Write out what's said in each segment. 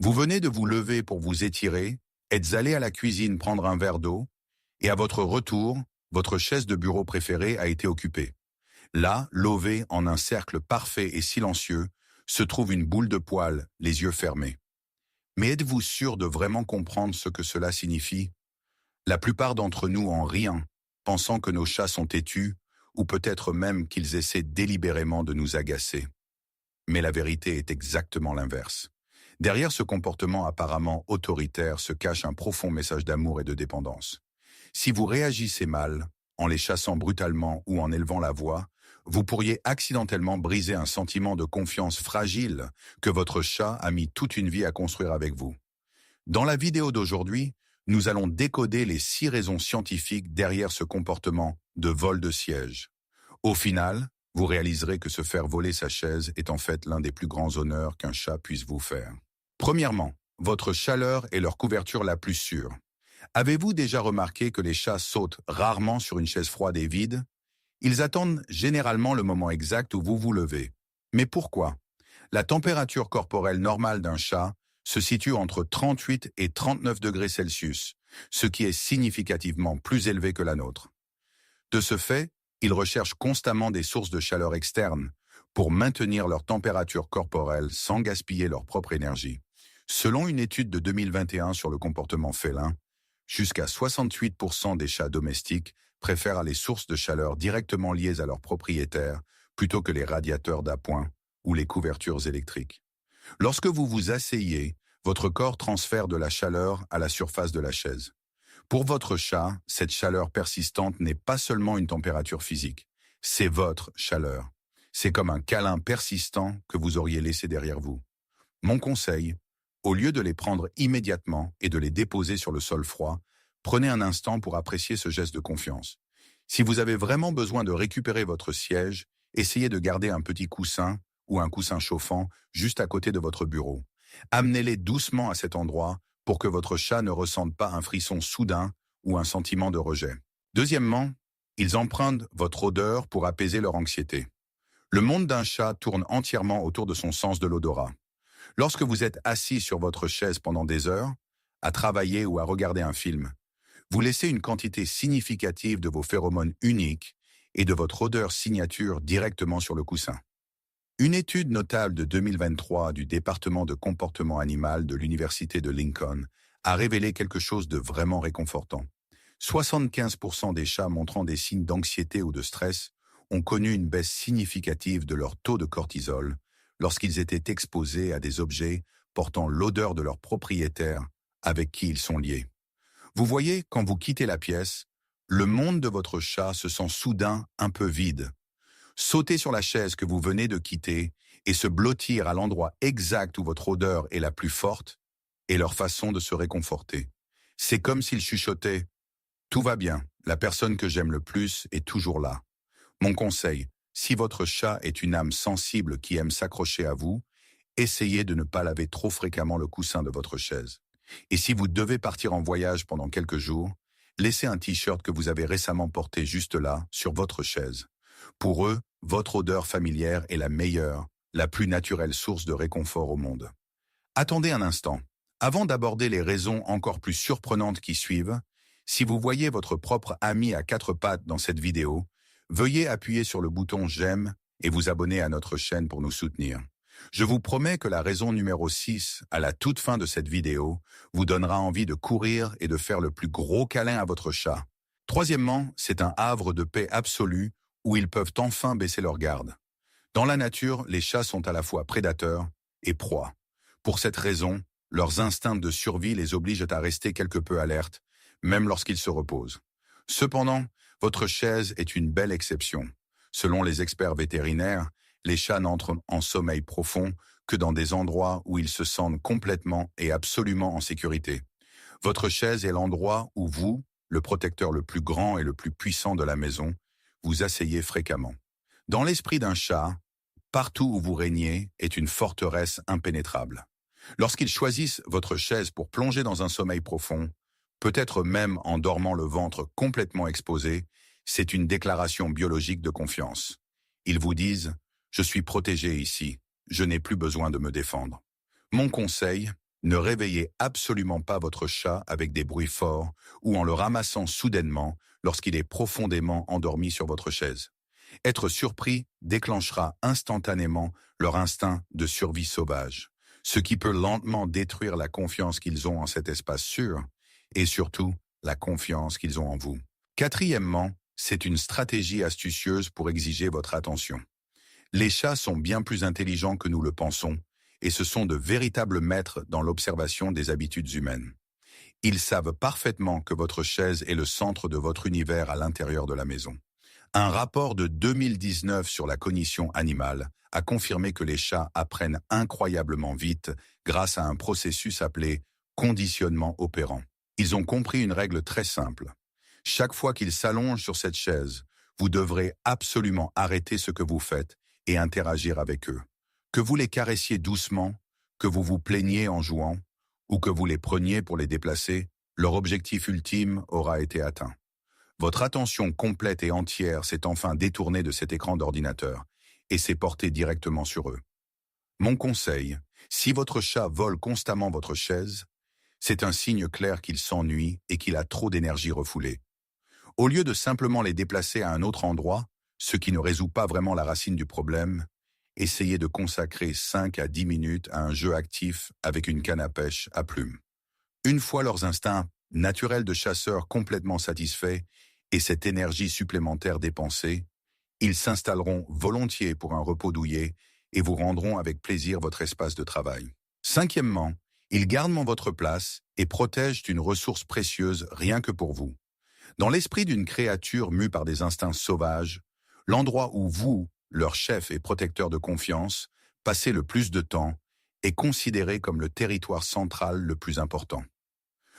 Vous venez de vous lever pour vous étirer, êtes allé à la cuisine prendre un verre d'eau, et à votre retour, votre chaise de bureau préférée a été occupée. Là, lové en un cercle parfait et silencieux, se trouve une boule de poils, les yeux fermés. Mais êtes-vous sûr de vraiment comprendre ce que cela signifie? La plupart d'entre nous en rient, pensant que nos chats sont têtus, ou peut-être même qu'ils essaient délibérément de nous agacer. Mais la vérité est exactement l'inverse. Derrière ce comportement apparemment autoritaire se cache un profond message d'amour et de dépendance. Si vous réagissez mal, en les chassant brutalement ou en élevant la voix, vous pourriez accidentellement briser un sentiment de confiance fragile que votre chat a mis toute une vie à construire avec vous. Dans la vidéo d'aujourd'hui, nous allons décoder les 6 raisons scientifiques derrière ce comportement de vol de siège. Au final, vous réaliserez que se faire voler sa chaise est en fait l'un des plus grands honneurs qu'un chat puisse vous faire. Premièrement, votre chaleur est leur couverture la plus sûre. Avez-vous déjà remarqué que les chats sautent rarement sur une chaise froide et vide? Ils attendent généralement le moment exact où vous vous levez. Mais pourquoi? La température corporelle normale d'un chat se situe entre 38 et 39 degrés Celsius, ce qui est significativement plus élevé que la nôtre. De ce fait, ils recherchent constamment des sources de chaleur externes pour maintenir leur température corporelle sans gaspiller leur propre énergie. Selon une étude de 2021 sur le comportement félin, jusqu'à 68% des chats domestiques préfèrent les sources de chaleur directement liées à leurs propriétaires plutôt que les radiateurs d'appoint ou les couvertures électriques. Lorsque vous vous asseyez, votre corps transfère de la chaleur à la surface de la chaise. Pour votre chat, cette chaleur persistante n'est pas seulement une température physique, c'est votre chaleur. C'est comme un câlin persistant que vous auriez laissé derrière vous. Mon conseil, au lieu de les prendre immédiatement et de les déposer sur le sol froid, prenez un instant pour apprécier ce geste de confiance. Si vous avez vraiment besoin de récupérer votre siège, essayez de garder un petit coussin ou un coussin chauffant juste à côté de votre bureau. Amenez-les doucement à cet endroit pour que votre chat ne ressente pas un frisson soudain ou un sentiment de rejet. Deuxièmement, ils empruntent votre odeur pour apaiser leur anxiété. Le monde d'un chat tourne entièrement autour de son sens de l'odorat. Lorsque vous êtes assis sur votre chaise pendant des heures, à travailler ou à regarder un film, vous laissez une quantité significative de vos phéromones uniques et de votre odeur signature directement sur le coussin. Une étude notable de 2023 du département de comportement animal de l'Université de Lincoln a révélé quelque chose de vraiment réconfortant. 75% des chats montrant des signes d'anxiété ou de stress ont connu une baisse significative de leur taux de cortisol lorsqu'ils étaient exposés à des objets portant l'odeur de leur propriétaire avec qui ils sont liés. Vous voyez, quand vous quittez la pièce, le monde de votre chat se sent soudain un peu vide. Sauter sur la chaise que vous venez de quitter et se blottir à l'endroit exact où votre odeur est la plus forte est leur façon de se réconforter. C'est comme s'ils chuchotaient « Tout va bien, la personne que j'aime le plus est toujours là ». Mon conseil, si votre chat est une âme sensible qui aime s'accrocher à vous, essayez de ne pas laver trop fréquemment le coussin de votre chaise. Et si vous devez partir en voyage pendant quelques jours, laissez un t-shirt que vous avez récemment porté juste là, sur votre chaise. Pour eux, votre odeur familière est la meilleure, la plus naturelle source de réconfort au monde. Attendez un instant. Avant d'aborder les raisons encore plus surprenantes qui suivent, si vous voyez votre propre ami à 4 pattes dans cette vidéo, veuillez appuyer sur le bouton « J'aime » et vous abonner à notre chaîne pour nous soutenir. Je vous promets que la raison numéro 6, à la toute fin de cette vidéo, vous donnera envie de courir et de faire le plus gros câlin à votre chat. Troisièmement, c'est un havre de paix absolue où ils peuvent enfin baisser leur garde. Dans la nature, les chats sont à la fois prédateurs et proies. Pour cette raison, leurs instincts de survie les obligent à rester quelque peu alertes, même lorsqu'ils se reposent. Cependant, votre chaise est une belle exception. Selon les experts vétérinaires, les chats n'entrent en sommeil profond que dans des endroits où ils se sentent complètement et absolument en sécurité. Votre chaise est l'endroit où vous, le protecteur le plus grand et le plus puissant de la maison, vous asseyez fréquemment. Dans l'esprit d'un chat, partout où vous régnez est une forteresse impénétrable. Lorsqu'ils choisissent votre chaise pour plonger dans un sommeil profond, peut-être même en dormant le ventre complètement exposé, c'est une déclaration biologique de confiance. Ils vous disent « Je suis protégé ici, je n'ai plus besoin de me défendre ». Mon conseil, Ne réveillez absolument pas votre chat avec des bruits forts ou en le ramassant soudainement lorsqu'il est profondément endormi sur votre chaise. Être surpris déclenchera instantanément leur instinct de survie sauvage, ce qui peut lentement détruire la confiance qu'ils ont en cet espace sûr et surtout la confiance qu'ils ont en vous. Quatrièmement, c'est une stratégie astucieuse pour exiger votre attention. Les chats sont bien plus intelligents que nous le pensons et ce sont de véritables maîtres dans l'observation des habitudes humaines. Ils savent parfaitement que votre chaise est le centre de votre univers à l'intérieur de la maison. Un rapport de 2019 sur la cognition animale a confirmé que les chats apprennent incroyablement vite grâce à un processus appelé conditionnement opérant. Ils ont compris une règle très simple. Chaque fois qu'ils s'allongent sur cette chaise, vous devrez absolument arrêter ce que vous faites et interagir avec eux. Que vous les caressiez doucement, que vous vous plaigniez en jouant, ou que vous les preniez pour les déplacer, leur objectif ultime aura été atteint. Votre attention complète et entière s'est enfin détournée de cet écran d'ordinateur et s'est portée directement sur eux. Mon conseil, si votre chat vole constamment votre chaise, c'est un signe clair qu'il s'ennuie et qu'il a trop d'énergie refoulée. Au lieu de simplement les déplacer à un autre endroit, ce qui ne résout pas vraiment la racine du problème, essayez de consacrer 5 à 10 minutes à un jeu actif avec une canne à pêche à plumes. Une fois leurs instincts naturels de chasseurs complètement satisfaits et cette énergie supplémentaire dépensée, ils s'installeront volontiers pour un repos douillet et vous rendront avec plaisir votre espace de travail. Cinquièmement, ils gardent votre place et protègent une ressource précieuse rien que pour vous. Dans l'esprit d'une créature mue par des instincts sauvages, l'endroit où vous, leur chef et protecteur de confiance, passez le plus de temps est considéré comme le territoire central le plus important.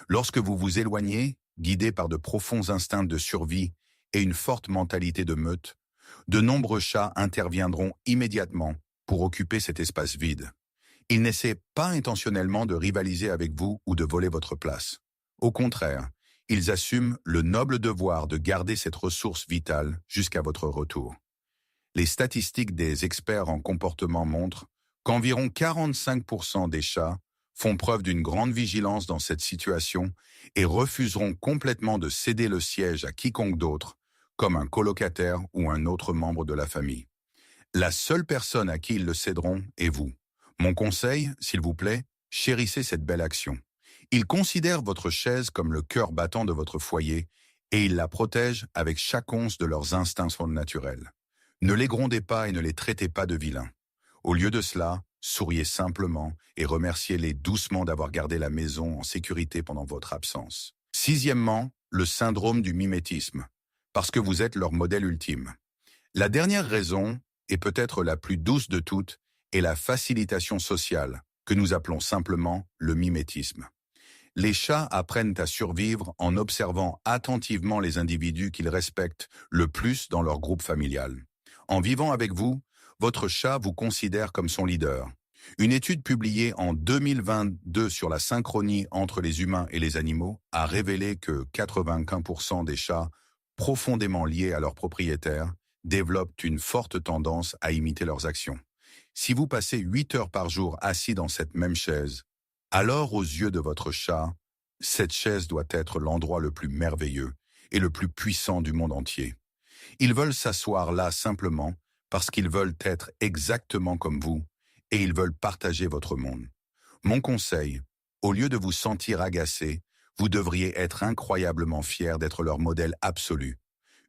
Lorsque vous vous éloignez, guidé par de profonds instincts de survie et une forte mentalité de meute, de nombreux chats interviendront immédiatement pour occuper cet espace vide. Ils n'essaient pas intentionnellement de rivaliser avec vous ou de voler votre place. Au contraire, ils assument le noble devoir de garder cette ressource vitale jusqu'à votre retour. Les statistiques des experts en comportement montrent qu'environ 45% des chats font preuve d'une grande vigilance dans cette situation et refuseront complètement de céder le siège à quiconque d'autre, comme un colocataire ou un autre membre de la famille. La seule personne à qui ils le céderont est vous. Mon conseil, s'il vous plaît, chérissez cette belle action. Ils considèrent votre chaise comme le cœur battant de votre foyer et ils la protègent avec chaque once de leurs instincts naturels. Ne les grondez pas et ne les traitez pas de vilains. Au lieu de cela, souriez simplement et remerciez-les doucement d'avoir gardé la maison en sécurité pendant votre absence. Sixièmement, le syndrome du mimétisme, parce que vous êtes leur modèle ultime. La dernière raison, et peut-être la plus douce de toutes, est la facilitation sociale, que nous appelons simplement le mimétisme. Les chats apprennent à survivre en observant attentivement les individus qu'ils respectent le plus dans leur groupe familial. En vivant avec vous, votre chat vous considère comme son leader. Une étude publiée en 2022 sur la synchronie entre les humains et les animaux a révélé que 95% des chats profondément liés à leurs propriétaires développent une forte tendance à imiter leurs actions. Si vous passez 8 heures par jour assis dans cette même chaise, alors aux yeux de votre chat, cette chaise doit être l'endroit le plus merveilleux et le plus puissant du monde entier. Ils veulent s'asseoir là simplement parce qu'ils veulent être exactement comme vous et ils veulent partager votre monde. Mon conseil, au lieu de vous sentir agacé, vous devriez être incroyablement fier d'être leur modèle absolu.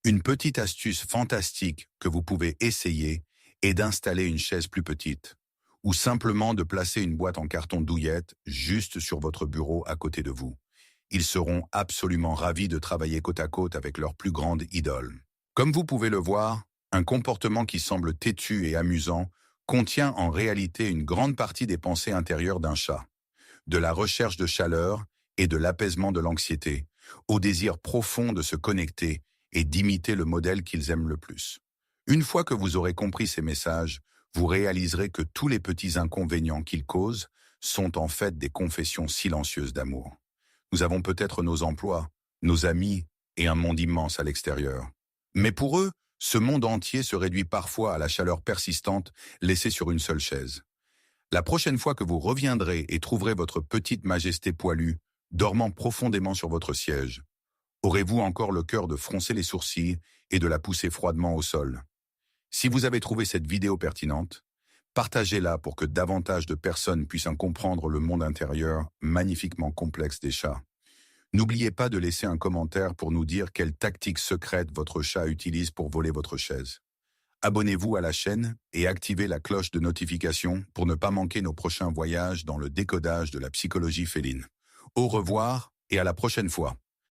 Une petite astuce fantastique que vous pouvez essayer est d'installer une chaise plus petite ou simplement de placer une boîte en carton douillette juste sur votre bureau à côté de vous. Ils seront absolument ravis de travailler côte à côte avec leur plus grande idole. Comme vous pouvez le voir, un comportement qui semble têtu et amusant contient en réalité une grande partie des pensées intérieures d'un chat, de la recherche de chaleur et de l'apaisement de l'anxiété, au désir profond de se connecter et d'imiter le modèle qu'ils aiment le plus. Une fois que vous aurez compris ces messages, vous réaliserez que tous les petits inconvénients qu'ils causent sont en fait des confessions silencieuses d'amour. Nous avons peut-être nos emplois, nos amis et un monde immense à l'extérieur. Mais pour eux, ce monde entier se réduit parfois à la chaleur persistante laissée sur une seule chaise. La prochaine fois que vous reviendrez et trouverez votre petite majesté poilue, dormant profondément sur votre siège, aurez-vous encore le cœur de froncer les sourcils et de la pousser froidement au sol? Si vous avez trouvé cette vidéo pertinente, partagez-la pour que davantage de personnes puissent en comprendre le monde intérieur magnifiquement complexe des chats. N'oubliez pas de laisser un commentaire pour nous dire quelle tactique secrète votre chat utilise pour voler votre chaise. Abonnez-vous à la chaîne et activez la cloche de notification pour ne pas manquer nos prochains voyages dans le décodage de la psychologie féline. Au revoir et à la prochaine fois.